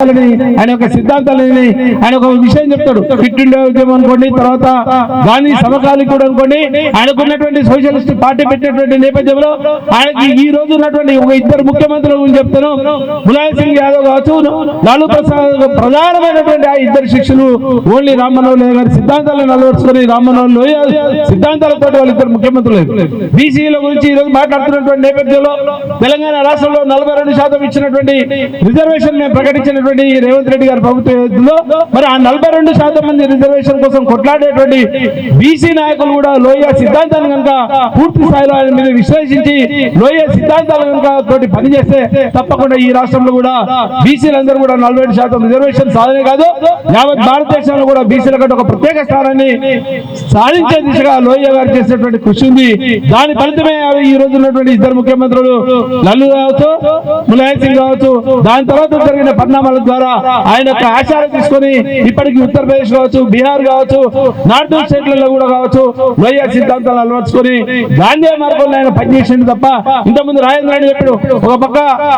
ఆయన యొక్క సిద్ధాంతాలని ఆయన ఒక విషయం చెప్తాడు. ఫిట్ ఇండియా ఉద్యమం అనుకోండి, తర్వాత గాంధీ సమకాలీకుడు అనుకోండి, ఆయనకున్నటువంటి సోషలిస్ట్ పార్టీ పెట్టినటువంటి నేపథ్యంలో ఆయనకి ఈ రోజు ఉన్నటువంటి ఒక ఇద్దరు ముఖ్యమంత్రుల గురించి చెప్తాను. ములాయం సింగ్ యాదవ్ కావచ్చు, లాలూ ప్రసాద్, ప్రధానమైనటువంటి ఆ ఇద్దరు శిష్యులు ఓన్లీ రామ్ మనోహర్ లోహియా గారి సిద్ధాంతాలను అలవర్చుకొని రామ్ మనోహర్ లోహియా సిద్ధాంతాలతో వాళ్ళు ఇద్దరు ముఖ్యమంత్రులు. బీసీల గురించి ఈ రోజు మాట్లాడుతున్నటువంటి నేపథ్యంలో తెలంగాణ రాష్ట్రంలో 42% ఇచ్చినటువంటి రిజర్వేషన్ ప్రకటించినటువంటి రేవంత్ రెడ్డి గారి ప్రభుత్వంలో మరి ఆ 42% మంది రిజర్వేషన్ కోసం కొట్లాడేటువంటి బీసీ నాయకులు కూడా లోహియా సిద్ధాంతాలను కనుక పూర్తి స్థాయిలో ఆయన మీద విశ్లేషించి లోహియా సిద్ధాంతాలు కనుక తోటి పనిచేస్తే తప్పకుండా ఈ రాష్ట్రంలో కూడా బీసీలందరూ కూడా 47% రిజర్వేషన్ సాధనే కాదు, యావత్ భారతదేశంలో కూడా బీసీల కంటే ఒక ప్రత్యేక స్థానాన్ని సాధించే దిశగా లోహియా గారు చేసినటువంటి కృషి ఉంది. దాని ఫలితమే ఈ రోజు ఉన్నటువంటి ఇద్దరు ముఖ్యమంత్రులు లల్లు కావచ్చు, ములాయం సింగ్ కావచ్చు, దాని తర్వాత జరిగిన పరిణామాల ద్వారా ఆయన యొక్క ఆశయాలు తీసుకొని ఇప్పటికీ ఉత్తరప్రదేశ్ కావచ్చు, బీహార్ కావచ్చు, నార్త్ స్టేట్లలో కూడా కావచ్చు లోహియా సిద్ధాంతాలు అలవర్చుకొని గాంధీ మార్గంలో ఆయన పనిచేసింది తప్ప ఇంతకుముందు రాజేంద్ర అని చెప్పాడు. ఒక పక్క